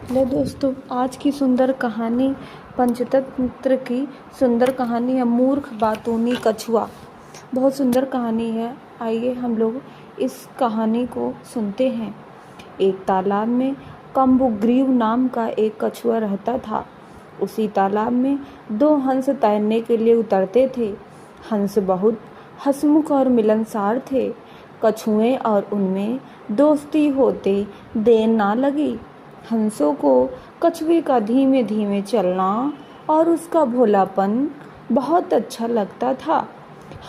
Hello दोस्तों, आज की सुंदर कहानी पंचतंत्र की सुंदर कहानी है मूर्ख बातूनी कछुआ। बहुत सुंदर कहानी है। आइए हम लोग इस कहानी को सुनते हैं। एक तालाब में कम्बुग्रीव नाम का एक कछुआ रहता था। उसी तालाब में दो हंस तैरने के लिए उतरते थे। हंस बहुत हंसमुख और मिलनसार थे। कछुए और उनमें दोस्ती होते देर ना लगी। हंसों को कछुए का धीमे धीमे चलना और उसका भोलापन बहुत अच्छा लगता था।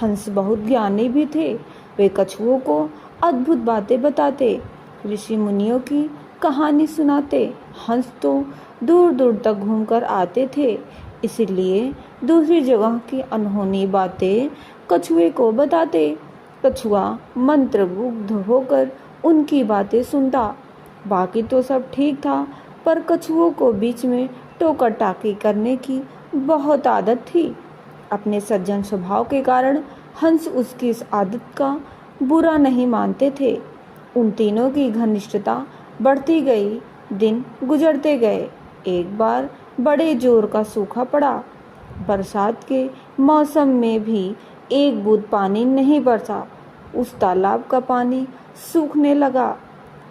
हंस बहुत ज्ञानी भी थे। वे कछुओं को अद्भुत बातें बताते, ऋषि मुनियों की कहानी सुनाते। हंस तो दूर दूर तक घूमकर आते थे, इसलिए दूसरी जगह की अनहोनी बातें कछुए को बताते। कछुआ मंत्रमुग्ध होकर उनकी बातें सुनता। बाकी तो सब ठीक था, पर कछुओं को बीच में टोका टाकी करने की बहुत आदत थी। अपने सज्जन स्वभाव के कारण हंस उसकी इस आदत का बुरा नहीं मानते थे। उन तीनों की घनिष्ठता बढ़ती गई, दिन गुजरते गए। एक बार बड़े जोर का सूखा पड़ा। बरसात के मौसम में भी एक बूंद पानी नहीं बरसा। उस तालाब का पानी सूखने लगा।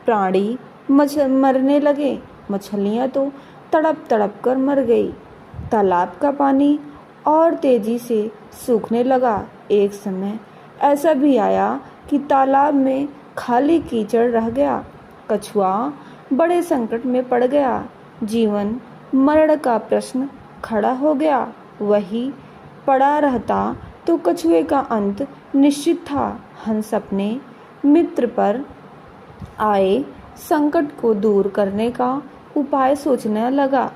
प्राणी मरने लगे। मछलियाँ तो तड़प तड़प कर मर गई। तालाब का पानी और तेजी से सूखने लगा। एक समय ऐसा भी आया कि तालाब में खाली कीचड़ रह गया। कछुआ बड़े संकट में पड़ गया। जीवन मरण का प्रश्न खड़ा हो गया। वही पड़ा रहता तो कछुए का अंत निश्चित था। हंस अपने मित्र पर आए संकट को दूर करने का उपाय सोचने लगा।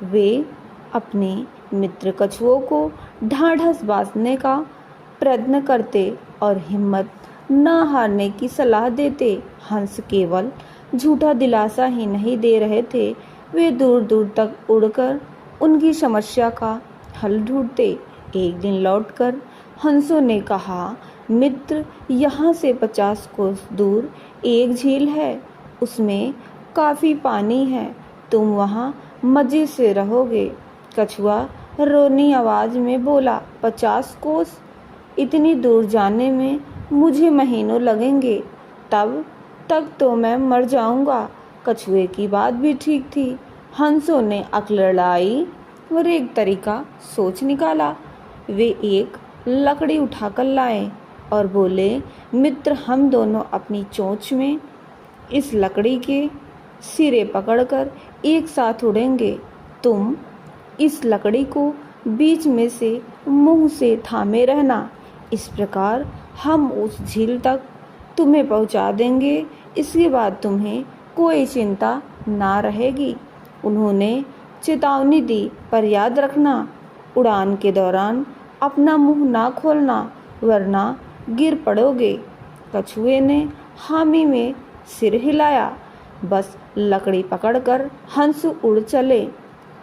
वे अपने मित्र कछुओं को ढाढ़स बांधने का प्रयत्न करते और हिम्मत न हारने की सलाह देते। हंस केवल झूठा दिलासा ही नहीं दे रहे थे, वे दूर दूर तक उड़कर उनकी समस्या का हल ढूंढते। एक दिन लौटकर हंसों ने कहा, मित्र, यहाँ से 50 कोस दूर एक झील है। उसमें काफ़ी पानी है। तुम वहाँ मज़े से रहोगे। कछुआ रोनी आवाज़ में बोला, 50 कोस? इतनी दूर जाने में मुझे महीनों लगेंगे। तब तक तो मैं मर जाऊंगा। कछुए की बात भी ठीक थी। हंसों ने अक्ल लड़ाई और एक तरीका सोच निकाला। वे एक लकड़ी उठाकर लाए और बोले, मित्र, हम दोनों अपनी चोंच में इस लकड़ी के सिरे पकड़कर एक साथ उड़ेंगे। तुम इस लकड़ी को बीच में से मुंह से थामे रहना। इस प्रकार हम उस झील तक तुम्हें पहुंचा देंगे। इसके बाद तुम्हें कोई चिंता ना रहेगी। उन्होंने चेतावनी दी, पर याद रखना, उड़ान के दौरान अपना मुंह ना खोलना, वरना गिर पड़ोगे। कछुए ने हामी में सिर हिलाया। बस लकड़ी पकड़कर हंस उड़ चले।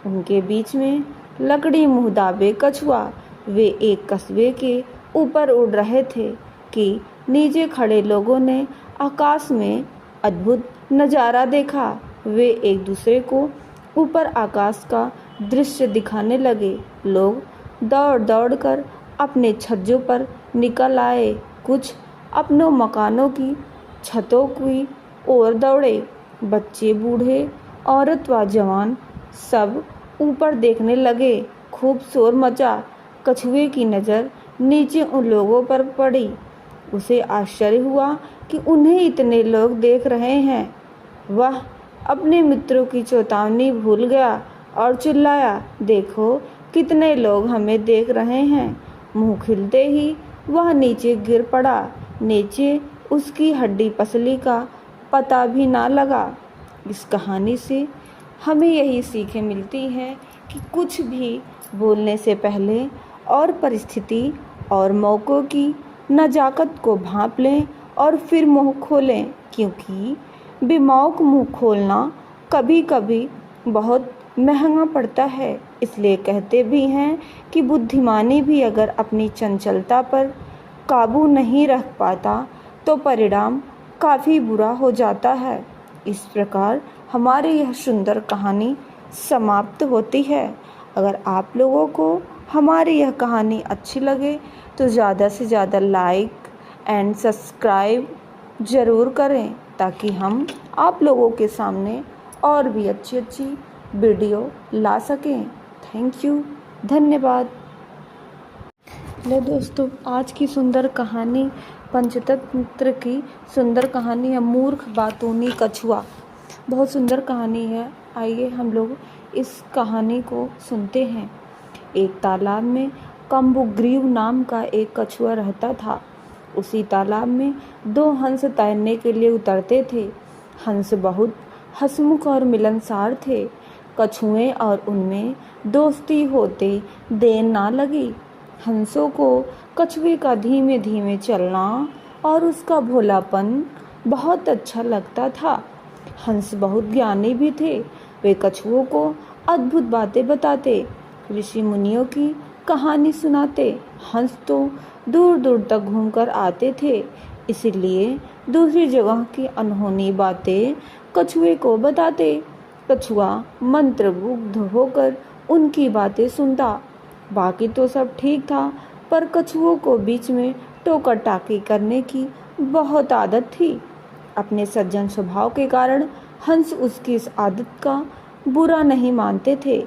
उनके बीच में लकड़ी मुंह दाबे कछुआ। वे एक कस्बे के ऊपर उड़ रहे थे कि नीचे खड़े लोगों ने आकाश में अद्भुत नज़ारा देखा। वे एक दूसरे को ऊपर आकाश का दृश्य दिखाने लगे। लोग दौड़ दौड़ कर अपने छज्जों पर निकल आए। कुछ अपनों मकानों की छतों की ओर दौड़े। बच्चे, बूढ़े, औरत व जवान सब ऊपर देखने लगे। खूब शोर मचा। कछुए की नज़र नीचे उन लोगों पर पड़ी। उसे आश्चर्य हुआ कि उन्हें इतने लोग देख रहे हैं। वह अपने मित्रों की चेतावनी भूल गया और चिल्लाया, देखो कितने लोग हमें देख रहे हैं। मुंह खिलते ही वह नीचे गिर पड़ा। नीचे उसकी हड्डी पसली का पता भी ना लगा। इस कहानी से हमें यही सीखें मिलती हैं कि कुछ भी बोलने से पहले और परिस्थिति और मौक़ों की नज़ाकत को भांप लें और फिर मुंह खोलें, क्योंकि बेमौक़ मुंह खोलना कभी कभी बहुत महंगा पड़ता है। इसलिए कहते भी हैं कि बुद्धिमानी भी अगर अपनी चंचलता पर काबू नहीं रख पाता तो परिणाम काफ़ी बुरा हो जाता है। इस प्रकार हमारी यह सुंदर कहानी समाप्त होती है। अगर आप लोगों को हमारी यह कहानी अच्छी लगे तो ज़्यादा से ज़्यादा लाइक एंड सब्सक्राइब ज़रूर करें, ताकि हम आप लोगों के सामने और भी अच्छी अच्छी वीडियो ला सकें। थैंक यू, धन्यवाद। हेलो दोस्तों, आज की सुंदर कहानी पंचतंत्र की सुंदर कहानी है मूर्ख बातूनी कछुआ। बहुत सुंदर कहानी है। आइए हम लोग इस कहानी को सुनते हैं। एक तालाब में कम्बुग्रीव नाम का एक कछुआ रहता था। उसी तालाब में दो हंस तैरने के लिए उतरते थे। हंस बहुत हंसमुख और मिलनसार थे। कछुए और उनमें दोस्ती होते देर ना लगी। हंसों को कछुए का धीमे धीमे चलना और उसका भोलापन बहुत अच्छा लगता था। हंस बहुत ज्ञानी भी थे। वे कछुओं को अद्भुत बातें बताते, ऋषि मुनियों की कहानी सुनाते। हंस तो दूर दूर तक घूमकर आते थे, इसलिए दूसरी जगह की अनहोनी बातें कछुए को बताते। कछुआ मंत्रमुग्ध होकर उनकी बातें सुनता। बाकी तो सब ठीक था, पर कछुओं को बीच में टोका टाकी करने की बहुत आदत थी। अपने सज्जन स्वभाव के कारण हंस उसकी इस आदत का बुरा नहीं मानते थे।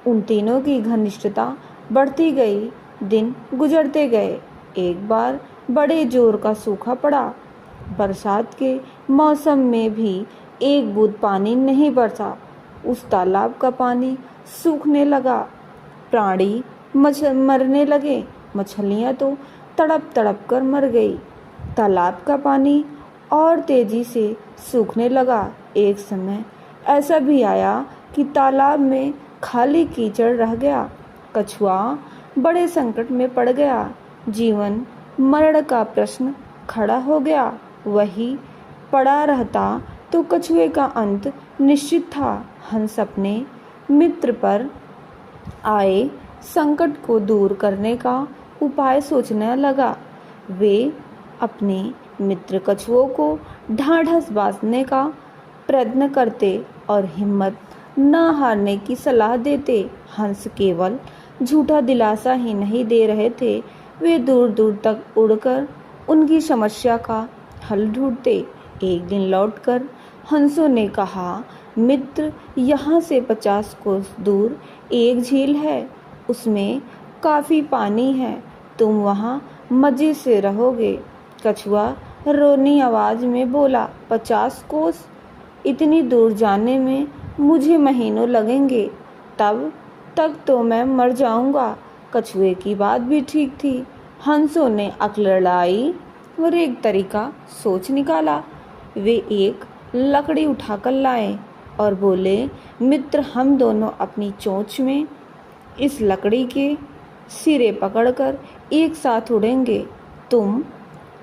उन तीनों की घनिष्ठता बढ़ती गई, दिन गुजरते गए। एक बार बड़े जोर का सूखा पड़ा। बरसात के मौसम में भी एक बूंद पानी नहीं बरसा। उस तालाब का पानी सूखने लगा। प्राणी मरने लगे। मछलियाँ तो तड़प तड़प कर मर गई। तालाब का पानी और तेजी से सूखने लगा। एक समय ऐसा भी आया कि तालाब में खाली कीचड़ रह गया। कछुआ बड़े संकट में पड़ गया। जीवन मरण का प्रश्न खड़ा हो गया। वही पड़ा रहता तो कछुए का अंत निश्चित था। हंस अपने मित्र पर आए संकट को दूर करने का उपाय सोचने लगा। वे अपने मित्र कछुओं को ढाढ़स बांधने का प्रयत्न करते और हिम्मत न हारने की सलाह देते। हंस केवल झूठा दिलासा ही नहीं दे रहे थे, वे दूर दूर तक उड़कर उनकी समस्या का हल ढूंढते। एक दिन लौटकर हंसों ने कहा, मित्र, यहाँ से 50 कोस दूर एक झील है। उसमें काफ़ी पानी है, तुम वहाँ मज़े से रहोगे। कछुआ रोनी आवाज़ में बोला, 50 कोस? इतनी दूर जाने में मुझे महीनों लगेंगे, तब तक तो मैं मर जाऊंगा। कछुए की बात भी ठीक थी। हंसों ने अक्ल लड़ाई और एक तरीका सोच निकाला। वे एक लकड़ी उठाकर लाए और बोले, मित्र, हम दोनों अपनी चोंच में इस लकड़ी के सिरे पकड़कर एक साथ उड़ेंगे। तुम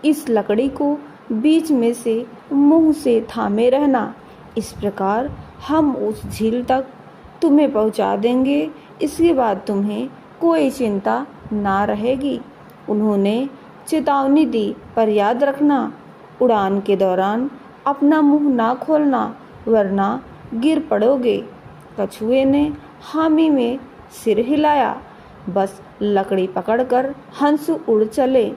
इस लकड़ी को बीच में से मुंह से थामे रहना। इस प्रकार हम उस झील तक तुम्हें पहुंचा देंगे। इसके बाद तुम्हें कोई चिंता ना रहेगी। उन्होंने चेतावनी दी, पर याद रखना, उड़ान के दौरान अपना मुंह ना खोलना, वरना गिर पड़ोगे। कछुए ने हामी में सिर हिलाया। बस लकड़ी पकड़कर हंस उड़ चले।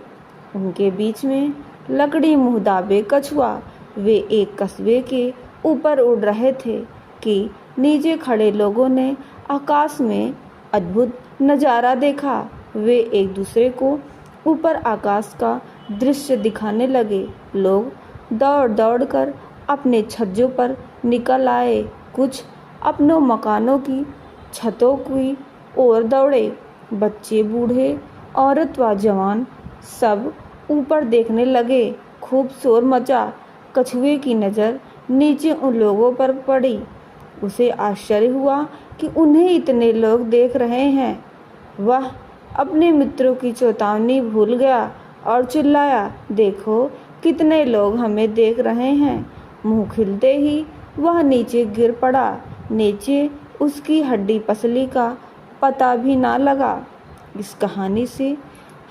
उनके बीच में लकड़ी मुंह दाबे कछुआ। वे एक कस्बे के ऊपर उड़ रहे थे कि नीचे खड़े लोगों ने आकाश में अद्भुत नज़ारा देखा। वे एक दूसरे को ऊपर आकाश का दृश्य दिखाने लगे। लोग दौड़ दौड़ कर अपने छज्जों पर निकल आए। कुछ अपनों मकानों की छतों की ओर दौड़े। बच्चे, बूढ़े, औरत व जवान सब ऊपर देखने लगे। खूब शोर मचा। कछुए की नज़र नीचे उन लोगों पर पड़ी। उसे आश्चर्य हुआ कि उन्हें इतने लोग देख रहे हैं। वह अपने मित्रों की चेतावनी भूल गया और चिल्लाया, देखो कितने लोग हमें देख रहे हैं। मुंह खिलते ही वह नीचे गिर पड़ा। नीचे उसकी हड्डी पसली का पता भी ना लगा। इस कहानी से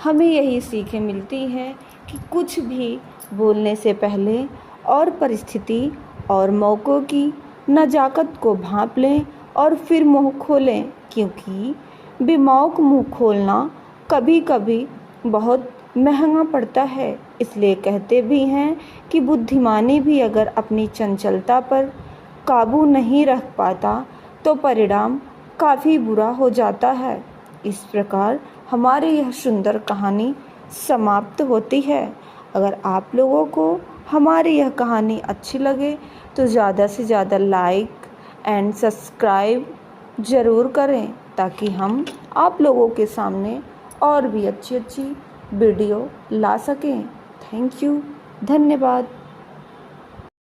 हमें यही सीखें मिलती हैं कि कुछ भी बोलने से पहले और परिस्थिति और मौक़ों की नज़ाकत को भांप लें और फिर मुंह खोलें, क्योंकि बेमौक मुंह खोलना कभी कभी बहुत महंगा पड़ता है। इसलिए कहते भी हैं कि बुद्धिमानी भी अगर अपनी चंचलता पर काबू नहीं रख पाता तो परिणाम काफ़ी बुरा हो जाता है। इस प्रकार हमारी यह सुंदर कहानी समाप्त होती है। अगर आप लोगों को हमारी यह कहानी अच्छी लगे तो ज़्यादा से ज़्यादा लाइक एंड सब्सक्राइब ज़रूर करें, ताकि हम आप लोगों के सामने और भी अच्छी अच्छी वीडियो ला सकें। थैंक यू, धन्यवाद।